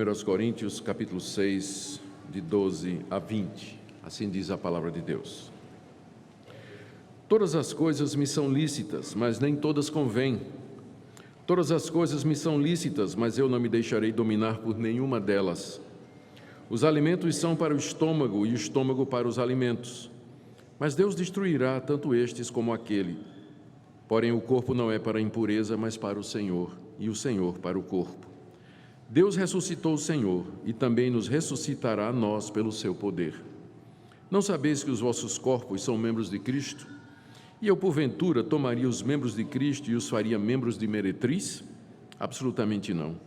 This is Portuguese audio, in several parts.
1 Coríntios, capítulo 6, de 12 a 20. Assim diz a palavra de Deus. Todas as coisas me são lícitas, mas nem todas convêm. Todas as coisas me são lícitas, mas eu não me deixarei dominar por nenhuma delas. Os alimentos são para o estômago e o estômago para os alimentos. Mas Deus destruirá tanto estes como aquele. Porém, o corpo não é para a impureza, mas para o Senhor, e o Senhor para o corpo. Deus ressuscitou o Senhor, e também nos ressuscitará a nós pelo seu poder. Não sabeis que os vossos corpos são membros de Cristo? E eu, porventura, tomaria os membros de Cristo e os faria membros de meretriz? Absolutamente não.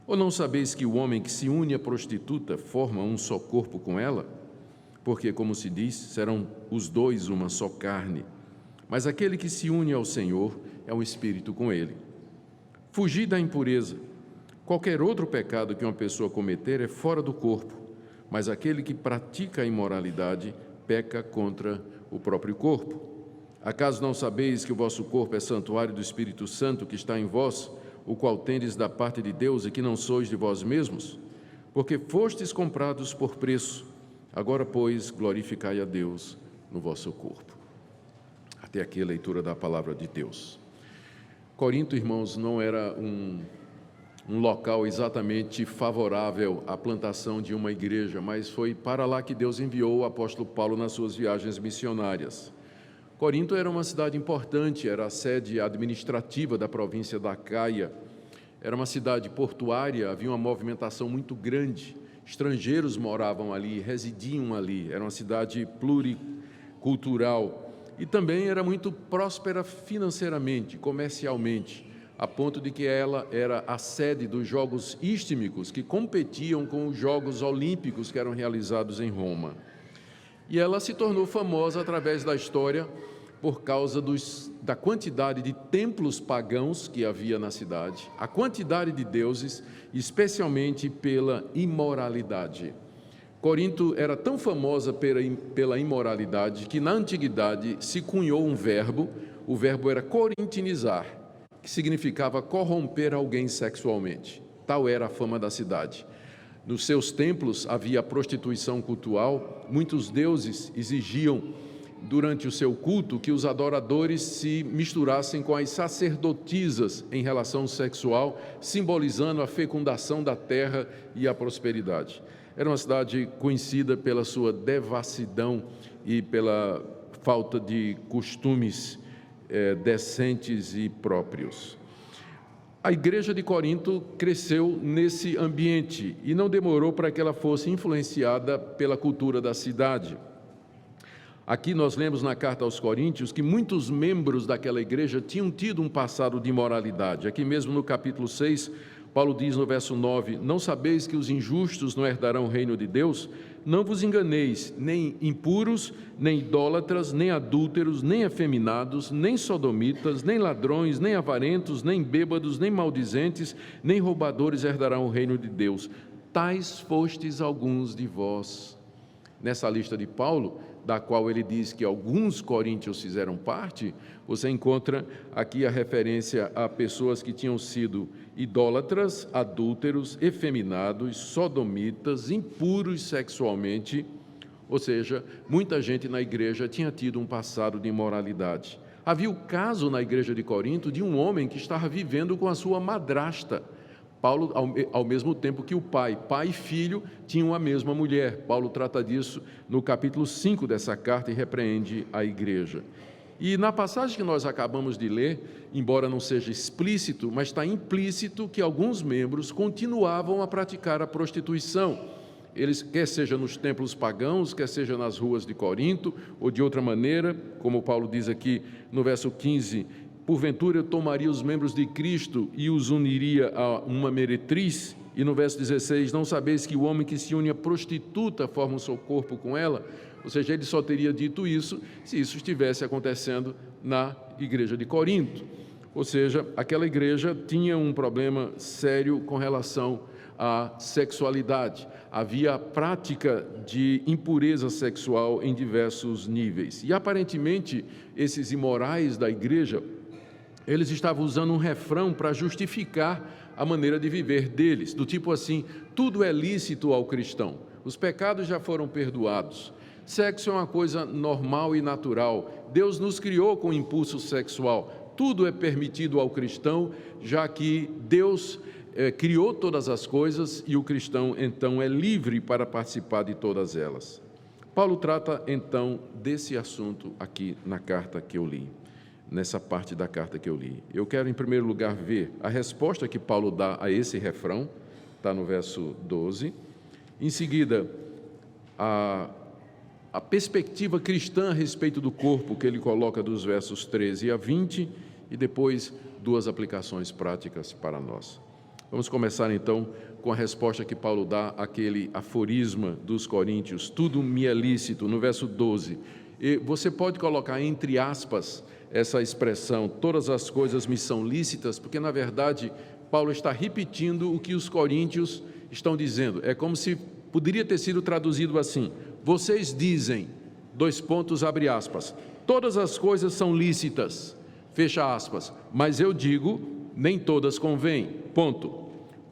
Ou não sabeis que o homem que se une à prostituta forma um só corpo com ela? Porque, como se diz, serão os dois uma só carne. Mas aquele que se une ao Senhor é um espírito com ele. Fugi da impureza. Qualquer outro pecado que uma pessoa cometer é fora do corpo, mas aquele que pratica a imoralidade peca contra o próprio corpo. Acaso não sabeis que o vosso corpo é santuário do Espírito Santo que está em vós, o qual tendes da parte de Deus e que não sois de vós mesmos? Porque fostes comprados por preço. Agora, pois, glorificai a Deus no vosso corpo. Até aqui a leitura da palavra de Deus. Corinto, irmãos, não era um local exatamente favorável à plantação de uma igreja, mas foi para lá que Deus enviou o apóstolo Paulo nas suas viagens missionárias. Corinto era uma cidade importante, era a sede administrativa da província da Acaia, era uma cidade portuária, havia uma movimentação muito grande, estrangeiros moravam ali, residiam ali, era uma cidade pluricultural e também era muito próspera financeiramente, comercialmente, a ponto de que ela era a sede dos Jogos Istmicos, que competiam com os Jogos Olímpicos que eram realizados em Roma. E ela se tornou famosa através da história por causa da quantidade de templos pagãos que havia na cidade, a quantidade de deuses, especialmente pela imoralidade. Corinto era tão famosa pela imoralidade que na antiguidade se cunhou um verbo, o verbo era corintinizar, que significava corromper alguém sexualmente. Tal era a fama da cidade. Nos seus templos havia prostituição cultural, muitos deuses exigiam durante o seu culto que os adoradores se misturassem com as sacerdotisas em relação sexual, simbolizando a fecundação da terra e a prosperidade. Era uma cidade conhecida pela sua devassidão e pela falta de costumes decentes e próprios. A igreja de Corinto cresceu nesse ambiente e não demorou para que ela fosse influenciada pela cultura da cidade. Aqui nós lemos na carta aos Coríntios que muitos membros daquela igreja tinham tido um passado de imoralidade. Aqui mesmo no capítulo 6, Paulo diz no verso 9, não sabeis que os injustos não herdarão o reino de Deus? Não vos enganeis, nem impuros, nem idólatras, nem adúlteros, nem afeminados, nem sodomitas, nem ladrões, nem avarentos, nem bêbados, nem maldizentes, nem roubadores herdarão o reino de Deus. Tais fostes alguns de vós. Nessa lista de Paulo, da qual ele diz que alguns coríntios fizeram parte, você encontra aqui a referência a pessoas que tinham sido idólatras, adúlteros, efeminados, sodomitas, impuros sexualmente, ou seja, muita gente na igreja tinha tido um passado de imoralidade. Havia o caso na igreja de Corinto de um homem que estava vivendo com a sua madrasta. Paulo, ao mesmo tempo que o pai e filho tinham a mesma mulher. Paulo trata disso no capítulo 5 dessa carta e repreende a igreja. E na passagem que nós acabamos de ler, embora não seja explícito, mas está implícito que alguns membros continuavam a praticar a prostituição. Eles, quer seja nos templos pagãos, quer seja nas ruas de Corinto, ou de outra maneira, como Paulo diz aqui no verso 15, porventura eu tomaria os membros de Cristo e os uniria a uma meretriz? E no verso 16, não sabeis que o homem que se une à prostituta forma o seu corpo com ela? Ou seja, ele só teria dito isso se isso estivesse acontecendo na igreja de Corinto. Ou seja, aquela igreja tinha um problema sério com relação à sexualidade. Havia a prática de impureza sexual em diversos níveis. E aparentemente, esses imorais da igreja, eles estavam usando um refrão para justificar a maneira de viver deles, do tipo assim: tudo é lícito ao cristão, os pecados já foram perdoados, sexo é uma coisa normal e natural, Deus nos criou com impulso sexual, tudo é permitido ao cristão, já que Deus criou todas as coisas e o cristão então é livre para participar de todas elas. Paulo trata então desse assunto aqui na carta que eu li, nessa parte da carta que eu li. Eu quero em primeiro lugar ver a resposta que Paulo dá a esse refrão, está no verso 12, em seguida a perspectiva cristã a respeito do corpo que ele coloca dos versos 13 a 20 e depois duas aplicações práticas para nós. Vamos começar então com a resposta que Paulo dá àquele aforisma dos Coríntios: tudo me é lícito, no verso 12. E você pode colocar entre aspas essa expressão, todas as coisas me são lícitas, porque na verdade Paulo está repetindo o que os coríntios estão dizendo. É como se poderia ter sido traduzido assim: vocês dizem, abre aspas, todas as coisas são lícitas, fecha aspas, mas eu digo, nem todas convêm, ponto.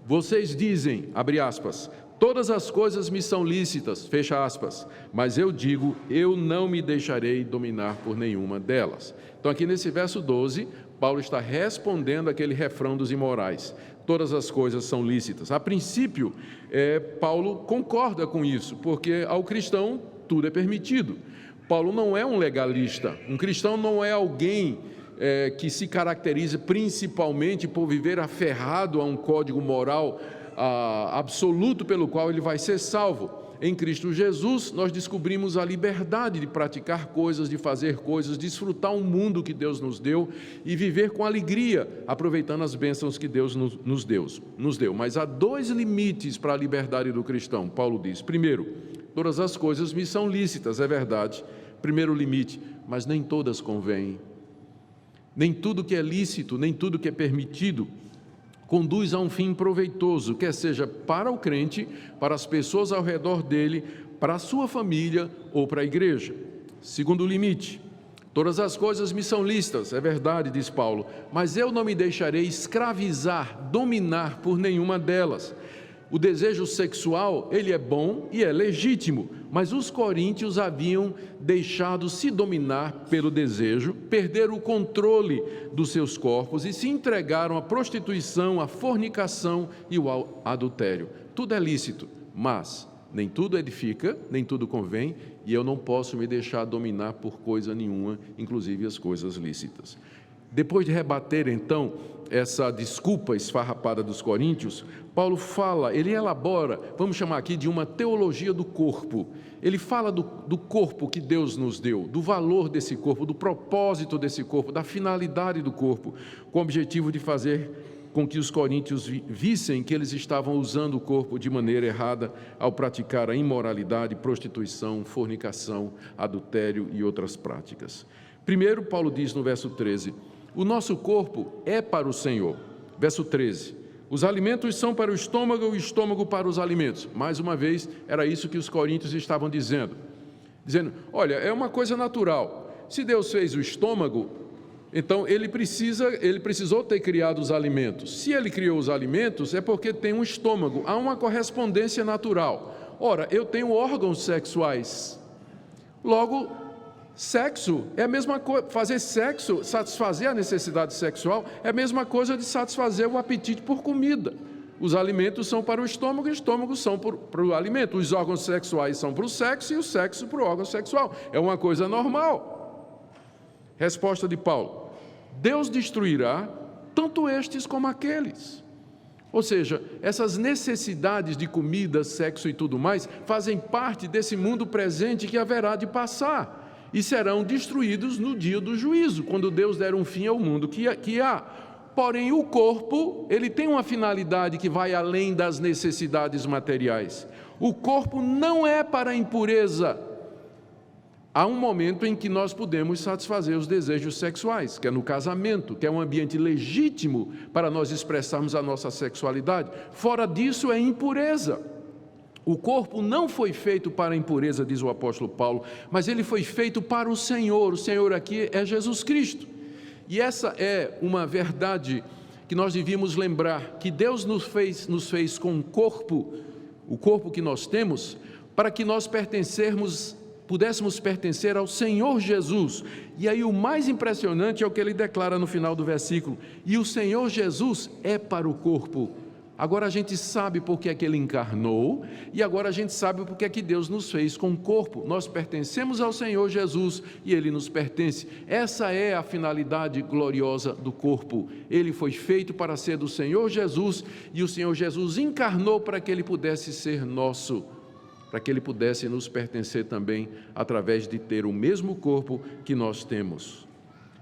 Vocês dizem, abre aspas, todas as coisas me são lícitas, fecha aspas, mas eu digo, eu não me deixarei dominar por nenhuma delas. Então aqui nesse verso 12, Paulo está respondendo aquele refrão dos imorais: todas as coisas são lícitas. A princípio, Paulo concorda com isso, porque ao cristão tudo é permitido. Paulo não é um legalista, um cristão não é alguém que se caracteriza principalmente por viver aferrado a um código moral absoluto pelo qual ele vai ser salvo. Em Cristo Jesus, nós descobrimos a liberdade de praticar coisas, de fazer coisas, desfrutar o mundo que Deus nos deu e viver com alegria, aproveitando as bênçãos que Deus nos deu. Mas há dois limites para a liberdade do cristão, Paulo diz. Primeiro, todas as coisas me são lícitas, é verdade. Primeiro limite, mas nem todas convêm. Nem tudo que é lícito, nem tudo que é permitido conduz a um fim proveitoso, quer seja para o crente, para as pessoas ao redor dele, para a sua família ou para a igreja. Segundo limite, todas as coisas me são lícitas, é verdade, diz Paulo, mas eu não me deixarei escravizar, dominar por nenhuma delas. O desejo sexual, ele é bom e é legítimo, mas os coríntios haviam deixado se dominar pelo desejo, perderam o controle dos seus corpos e se entregaram à prostituição, à fornicação e ao adultério. Tudo é lícito, mas nem tudo edifica, nem tudo convém, e eu não posso me deixar dominar por coisa nenhuma, inclusive as coisas lícitas. Depois de rebater, então, essa desculpa esfarrapada dos coríntios, Paulo fala, ele elabora, vamos chamar aqui de uma teologia do corpo. Ele fala do corpo que Deus nos deu, do valor desse corpo, do propósito desse corpo, da finalidade do corpo, com o objetivo de fazer com que os coríntios vissem que eles estavam usando o corpo de maneira errada ao praticar a imoralidade, prostituição, fornicação, adultério e outras práticas. Primeiro, Paulo diz no verso 13, o nosso corpo é para o Senhor. Verso 13, os alimentos são para o estômago e o estômago para os alimentos. Mais uma vez, era isso que os coríntios estavam dizendo, olha, é uma coisa natural, se Deus fez o estômago, então ele precisou ter criado os alimentos. Se ele criou os alimentos, é porque tem um estômago, há uma correspondência natural. Ora, eu tenho órgãos sexuais, logo, sexo é a mesma coisa, fazer sexo, satisfazer a necessidade sexual, é a mesma coisa de satisfazer o apetite por comida. Os alimentos são para o estômago, e os estômagos são para o alimento. Os órgãos sexuais são para o sexo e o sexo para o órgão sexual. É uma coisa normal. Resposta de Paulo: Deus destruirá tanto estes como aqueles. Ou seja, essas necessidades de comida, sexo e tudo mais fazem parte desse mundo presente que haverá de passar e serão destruídos no dia do juízo, quando Deus der um fim ao mundo que há. Porém, o corpo, ele tem uma finalidade que vai além das necessidades materiais. O corpo não é para a impureza. Há um momento em que nós podemos satisfazer os desejos sexuais, que é no casamento, que é um ambiente legítimo para nós expressarmos a nossa sexualidade. Fora disso é impureza. O corpo não foi feito para a impureza, diz o apóstolo Paulo, mas ele foi feito para o Senhor. O Senhor aqui é Jesus Cristo. E essa é uma verdade que nós devíamos lembrar, que Deus nos fez com o corpo que nós temos, para que nós pudéssemos pertencer ao Senhor Jesus. E aí o mais impressionante é o que ele declara no final do versículo: e o Senhor Jesus é para o corpo. Agora a gente sabe por que é que ele encarnou, e agora a gente sabe por que é que Deus nos fez com o corpo. Nós pertencemos ao Senhor Jesus e ele nos pertence. Essa é a finalidade gloriosa do corpo. Ele foi feito para ser do Senhor Jesus, e o Senhor Jesus encarnou para que ele pudesse ser nosso, para que ele pudesse nos pertencer também, através de ter o mesmo corpo que nós temos.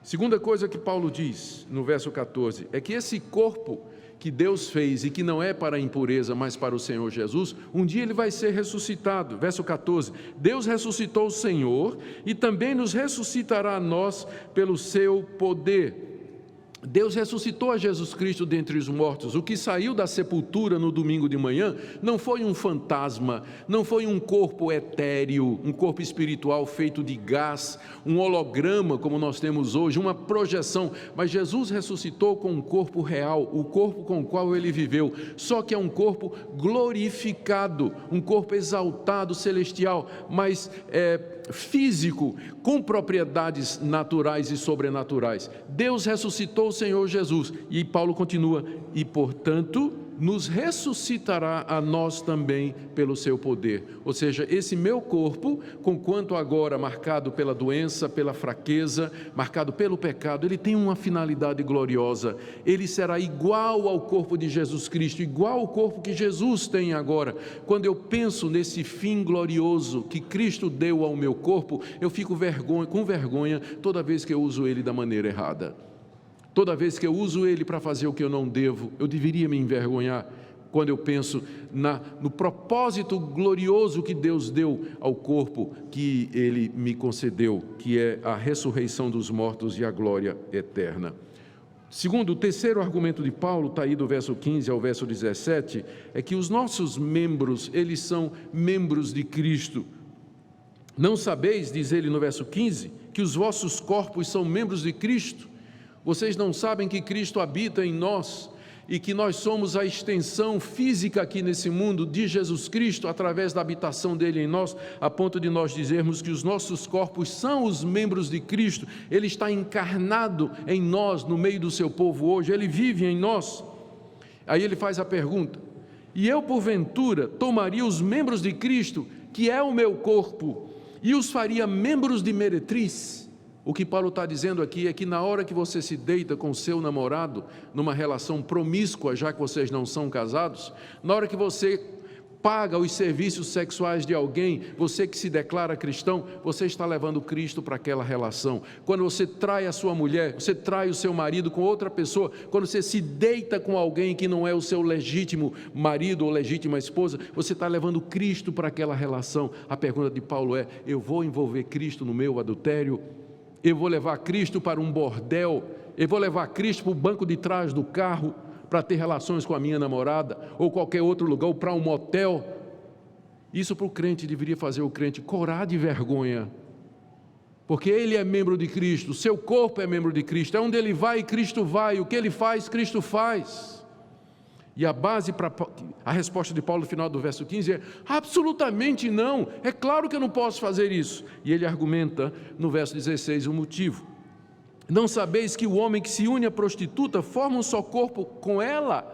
Segunda coisa que Paulo diz no verso 14, é que esse corpo que Deus fez e que não é para a impureza, mas para o Senhor Jesus, um dia ele vai ser ressuscitado. Verso 14, Deus ressuscitou o Senhor e também nos ressuscitará a nós pelo seu poder. Deus ressuscitou a Jesus Cristo dentre os mortos. O que saiu da sepultura no domingo de manhã não foi um fantasma, não foi um corpo etéreo, um corpo espiritual feito de gás, um holograma como nós temos hoje, uma projeção, mas Jesus ressuscitou com um corpo real, o corpo com o qual ele viveu, só que é um corpo glorificado, um corpo exaltado, celestial, mas físico, com propriedades naturais e sobrenaturais. Deus ressuscitou o Senhor Jesus, e Paulo continua, e portanto nos ressuscitará a nós também pelo seu poder. Ou seja, esse meu corpo, conquanto agora marcado pela doença, pela fraqueza, marcado pelo pecado, ele tem uma finalidade gloriosa. Ele será igual ao corpo de Jesus Cristo, igual ao corpo que Jesus tem agora. Quando eu penso nesse fim glorioso que Cristo deu ao meu corpo, eu fico com vergonha toda vez que eu uso ele da maneira errada. Toda vez que eu uso ele para fazer o que eu não devo, eu deveria me envergonhar quando eu penso no propósito glorioso que Deus deu ao corpo que ele me concedeu, que é a ressurreição dos mortos e a glória eterna. Segundo, o terceiro argumento de Paulo, está aí do verso 15 ao verso 17, é que os nossos membros, eles são membros de Cristo. Não sabeis, diz ele no verso 15, que os vossos corpos são membros de Cristo? Vocês não sabem que Cristo habita em nós e que nós somos a extensão física aqui nesse mundo de Jesus Cristo, através da habitação dele em nós, a ponto de nós dizermos que os nossos corpos são os membros de Cristo. Ele está encarnado em nós, no meio do seu povo hoje, ele vive em nós. Aí ele faz a pergunta: e eu porventura tomaria os membros de Cristo, que é o meu corpo, e os faria membros de meretriz? O que Paulo está dizendo aqui é que na hora que você se deita com o seu namorado, numa relação promíscua, já que vocês não são casados, na hora que você paga os serviços sexuais de alguém, você que se declara cristão, você está levando Cristo para aquela relação. Quando você trai a sua mulher, você trai o seu marido com outra pessoa, quando você se deita com alguém que não é o seu legítimo marido ou legítima esposa, você está levando Cristo para aquela relação. A pergunta de Paulo é: eu vou envolver Cristo no meu adultério? Eu vou levar Cristo para um bordel? Eu vou levar Cristo para o banco de trás do carro para ter relações com a minha namorada, ou qualquer outro lugar, ou para um motel? Isso para o crente deveria fazer o crente corar de vergonha, porque ele é membro de Cristo, o seu corpo é membro de Cristo, é onde ele vai, Cristo vai, o que ele faz, Cristo faz. E a base para a resposta de Paulo no final do verso 15 é: absolutamente não, é claro que eu não posso fazer isso. E ele argumenta no verso 16 o motivo: não sabeis que o homem que se une à prostituta forma um só corpo com ela?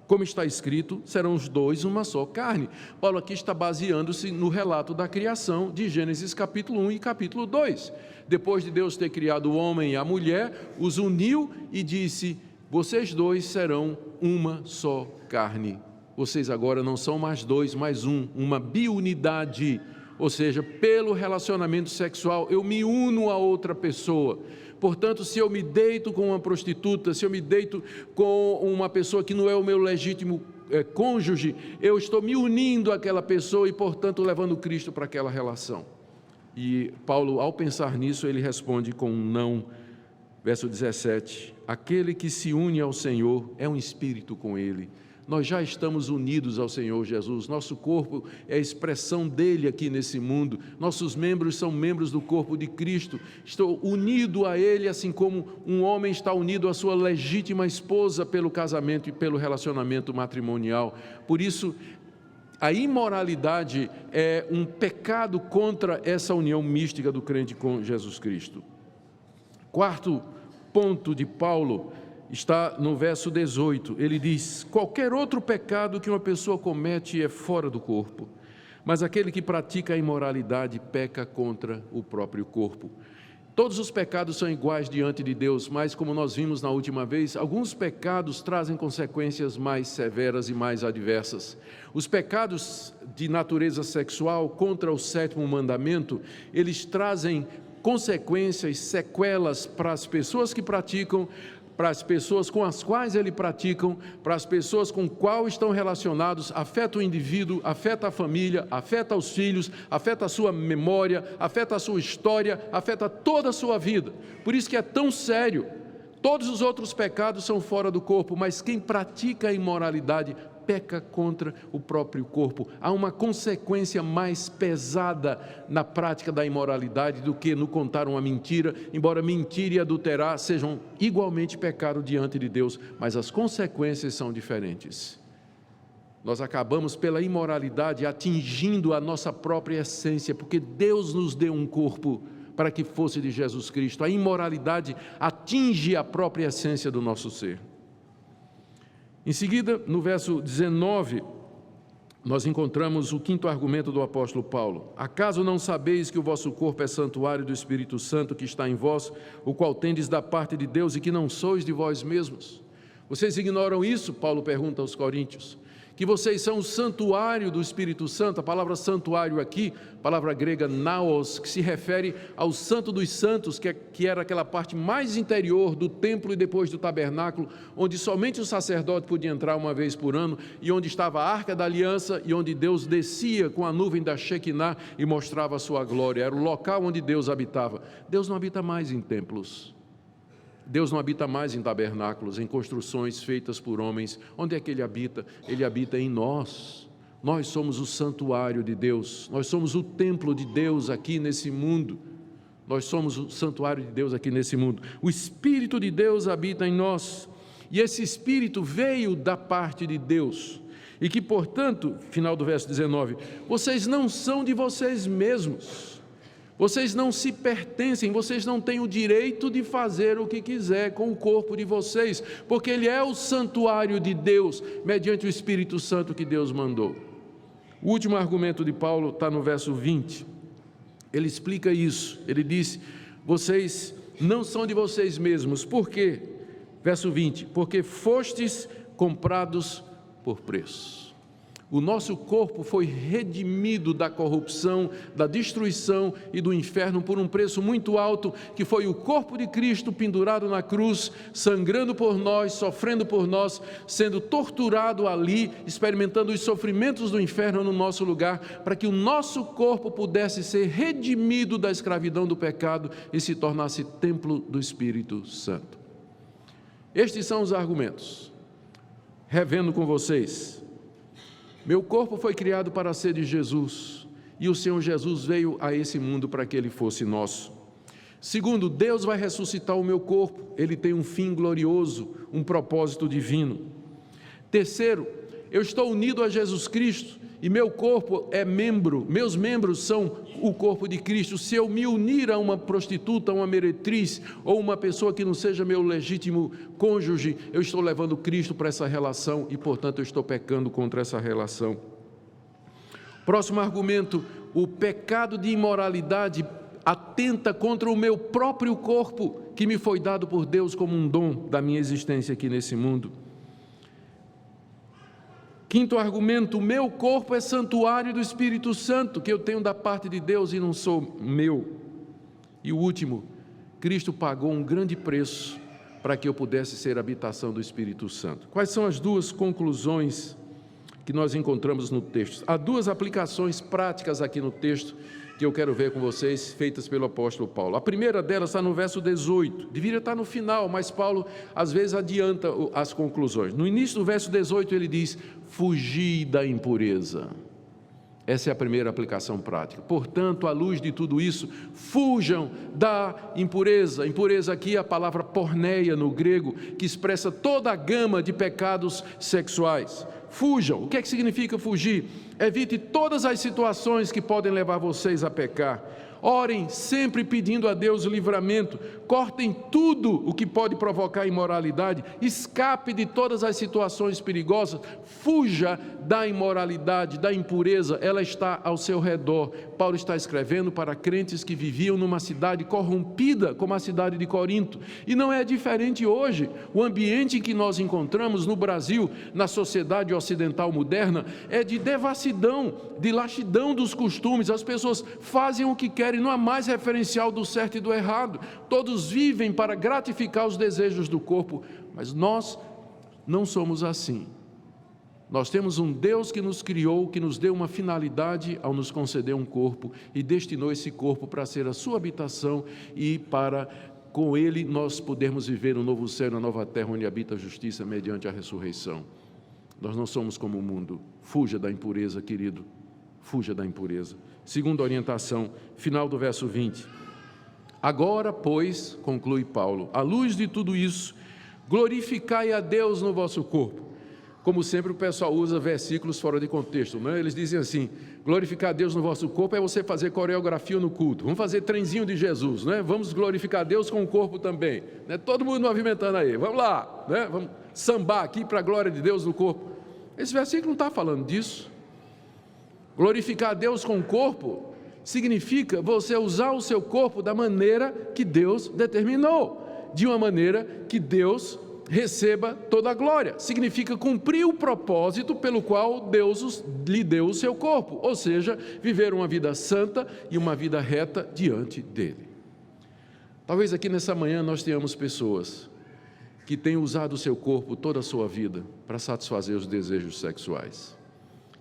Como está escrito, serão os dois uma só carne. Paulo aqui está baseando-se no relato da criação de Gênesis capítulo 1 e capítulo 2. Depois de Deus ter criado o homem e a mulher, os uniu e disse: vocês dois serão uma só carne. Vocês agora não são mais dois, mais um, uma biunidade. Ou seja, pelo relacionamento sexual, eu me uno a outra pessoa. Portanto, se eu me deito com uma prostituta, se eu me deito com uma pessoa que não é o meu legítimo cônjuge, eu estou me unindo àquela pessoa e, portanto, levando Cristo para aquela relação. E Paulo, ao pensar nisso, ele responde com um não. Verso 17: aquele que se une ao Senhor é um espírito com ele. Nós já estamos unidos ao Senhor Jesus, nosso corpo é a expressão dele aqui nesse mundo, nossos membros são membros do corpo de Cristo, estou unido a ele, assim como um homem está unido à sua legítima esposa pelo casamento e pelo relacionamento matrimonial. Por isso, a imoralidade é um pecado contra essa união mística do crente com Jesus Cristo. Quarto ponto de Paulo está no verso 18, ele diz: qualquer outro pecado que uma pessoa comete é fora do corpo, mas aquele que pratica a imoralidade peca contra o próprio corpo. Todos os pecados são iguais diante de Deus, mas como nós vimos na última vez, alguns pecados trazem consequências mais severas e mais adversas. Os pecados de natureza sexual contra o sétimo mandamento, eles trazem consequências, sequelas para as pessoas que praticam, para as pessoas com as quais ele praticam, para as pessoas com qual estão relacionados, afeta o indivíduo, afeta a família, afeta os filhos, afeta a sua memória, afeta a sua história, afeta toda a sua vida. Por isso que é tão sério. Todos os outros pecados são fora do corpo, mas quem pratica a imoralidade peca contra o próprio corpo. Há uma consequência mais pesada na prática da imoralidade do que no contar uma mentira, embora mentir e adulterar sejam igualmente pecado diante de Deus, mas as consequências são diferentes. Nós acabamos pela imoralidade atingindo a nossa própria essência, porque Deus nos deu um corpo para que fosse de Jesus Cristo. A imoralidade atinge a própria essência do nosso ser. Em seguida, no verso 19, nós encontramos o quinto argumento do apóstolo Paulo. Acaso não sabeis que o vosso corpo é santuário do Espírito Santo que está em vós, o qual tendes da parte de Deus e que não sois de vós mesmos? Vocês ignoram isso? Paulo pergunta aos coríntios. Que vocês são o santuário do Espírito Santo. A palavra santuário aqui, palavra grega naos, que se refere ao santo dos santos, que era aquela parte mais interior do templo e depois do tabernáculo, onde somente o sacerdote podia entrar uma vez por ano, e onde estava a arca da aliança, e onde Deus descia com a nuvem da Shekinah e mostrava a sua glória. Era o local onde Deus habitava. Deus não habita mais em templos. Deus não habita mais em tabernáculos, em construções feitas por homens. Onde é que Ele habita? Ele habita em nós. Nós somos o santuário de Deus. Nós somos o templo de Deus aqui nesse mundo. Nós somos o santuário de Deus aqui nesse mundo. O Espírito de Deus habita em nós. E esse Espírito veio da parte de Deus. E que, portanto, final do verso 19, vocês não são de vocês mesmos. Vocês não se pertencem, vocês não têm o direito de fazer o que quiser com o corpo de vocês, porque ele é o santuário de Deus, mediante o Espírito Santo que Deus mandou. O último argumento de Paulo está no verso 20. Ele explica isso, ele diz: vocês não são de vocês mesmos. Por quê? Verso 20, porque fostes comprados por preço. O nosso corpo foi redimido da corrupção, da destruição e do inferno por um preço muito alto, que foi o corpo de Cristo pendurado na cruz, sangrando por nós, sofrendo por nós, sendo torturado ali, experimentando os sofrimentos do inferno no nosso lugar, para que o nosso corpo pudesse ser redimido da escravidão do pecado e se tornasse templo do Espírito Santo. Estes são os argumentos. Revendo com vocês: meu corpo foi criado para ser de Jesus, e o Senhor Jesus veio a esse mundo para que ele fosse nosso. Segundo, Deus vai ressuscitar o meu corpo, ele tem um fim glorioso, um propósito divino. Terceiro, eu estou unido a Jesus Cristo, e meu corpo é membro, meus membros são o corpo de Cristo. Se eu me unir a uma prostituta, uma meretriz, ou uma pessoa que não seja meu legítimo cônjuge, eu estou levando Cristo para essa relação e, portanto, eu estou pecando contra essa relação. Próximo argumento: o pecado de imoralidade atenta contra o meu próprio corpo, que me foi dado por Deus como um dom da minha existência aqui nesse mundo. Quinto argumento: o meu corpo é santuário do Espírito Santo, que eu tenho da parte de Deus e não sou meu. E o último: Cristo pagou um grande preço para que eu pudesse ser habitação do Espírito Santo. Quais são as duas conclusões que nós encontramos no texto. Há duas aplicações práticas aqui no texto que eu quero ver com vocês, feitas pelo apóstolo Paulo. A primeira delas está no verso 18, deveria estar no final, mas Paulo às vezes adianta as conclusões. No início do verso 18 ele diz: fugi da impureza. Essa é a primeira aplicação prática. Portanto, à luz de tudo isso, fujam da impureza. Impureza aqui é a palavra porneia no grego, que expressa toda a gama de pecados sexuais. Fujam. O que é que significa fugir? Evite todas as situações que podem levar vocês a pecar. Orem sempre pedindo a Deus o livramento. Cortem tudo o que pode provocar imoralidade. Escape de todas as situações perigosas. Fuja da imoralidade, da impureza. Ela está ao seu redor. Paulo está escrevendo para crentes que viviam numa cidade corrompida, como a cidade de Corinto. E não é diferente hoje. O ambiente em que nós encontramos no Brasil, na sociedade ocidental moderna, é de devassidão, de laxidão dos costumes. As pessoas fazem o que querem. Não há mais referencial do certo e do errado. Todos vivem para gratificar os desejos do corpo, mas nós não somos assim. Nós temos um Deus que nos criou, que nos deu uma finalidade ao nos conceder um corpo e destinou esse corpo para ser a sua habitação e para, com ele, nós podermos viver um novo céu, uma nova terra onde habita a justiça mediante a ressurreição. Nós não somos como o mundo. Fuja da impureza, querido. Fuja da impureza. Segunda orientação, final do verso 20. Agora, pois, conclui Paulo, à luz de tudo isso, glorificai a Deus no vosso corpo. Como sempre o pessoal usa versículos fora de contexto, não é? Eles dizem assim: glorificar a Deus no vosso corpo é você fazer coreografia no culto. Vamos fazer trenzinho de Jesus, né? Vamos glorificar a Deus com o corpo também, né? Todo mundo movimentando aí, vamos lá, né? Vamos sambar aqui para a glória de Deus no corpo. Esse versículo não está falando disso. Glorificar a Deus com o corpo significa você usar o seu corpo da maneira que Deus determinou, de uma maneira que Deus receba toda a glória. Significa cumprir o propósito pelo qual Deus lhe deu o seu corpo, ou seja, viver uma vida santa e uma vida reta diante dele. Talvez aqui nessa manhã nós tenhamos pessoas que têm usado o seu corpo toda a sua vida para satisfazer os desejos sexuais.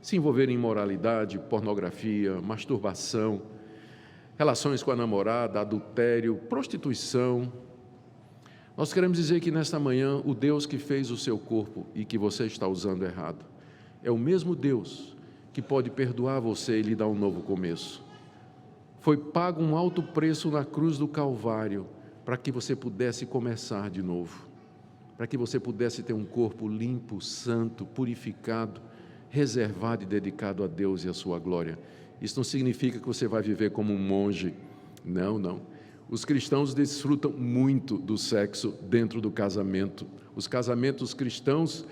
Se envolver em imoralidade, pornografia, masturbação, relações com a namorada, adultério, prostituição. Nós queremos dizer que nesta manhã o Deus que fez o seu corpo e que você está usando errado é o mesmo Deus que pode perdoar você e lhe dar um novo começo. Foi pago um alto preço na cruz do Calvário para que você pudesse começar de novo, para que você pudesse ter um corpo limpo, santo, purificado, reservado e dedicado a Deus e a sua glória. Isso não significa que você vai viver como um monge. Não, não. Os cristãos desfrutam muito do sexo dentro do casamento. Os casamentos cristãos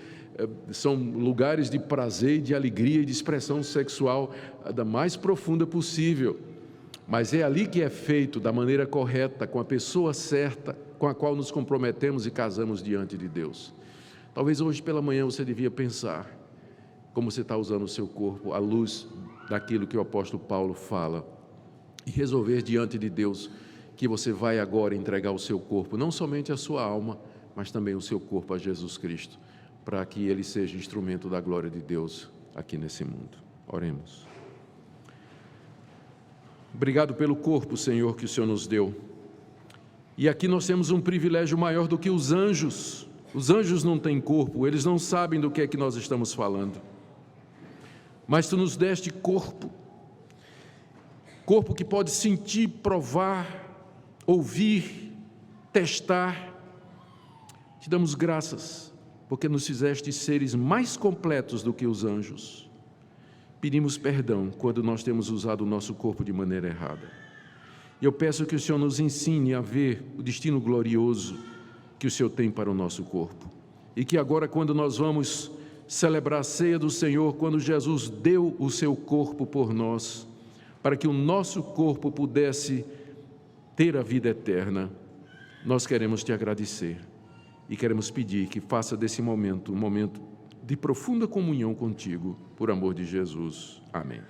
são lugares de prazer, de alegria e de expressão sexual da mais profunda possível. Mas é ali que é feito da maneira correta, com a pessoa certa, com a qual nos comprometemos e casamos diante de Deus. Talvez hoje pela manhã você devia pensar como você está usando o seu corpo à luz daquilo que o apóstolo Paulo fala e resolver diante de Deus que você vai agora entregar o seu corpo, não somente a sua alma, mas também o seu corpo a Jesus Cristo, para que ele seja instrumento da glória de Deus aqui nesse mundo. Oremos. Obrigado pelo corpo, Senhor, que o Senhor nos deu. E aqui nós temos um privilégio maior do que os anjos. Os anjos não têm corpo, eles não sabem do que é que nós estamos falando. Mas tu nos deste corpo, corpo que pode sentir, provar, ouvir, testar. Te damos graças, porque nos fizeste seres mais completos do que os anjos. Pedimos perdão quando nós temos usado o nosso corpo de maneira errada. E eu peço que o Senhor nos ensine a ver o destino glorioso que o Senhor tem para o nosso corpo. E que agora, quando nós vamos celebrar a ceia do Senhor, quando Jesus deu o seu corpo por nós, para que o nosso corpo pudesse ter a vida eterna, nós queremos te agradecer e queremos pedir que faça desse momento um momento de profunda comunhão contigo, por amor de Jesus. Amém.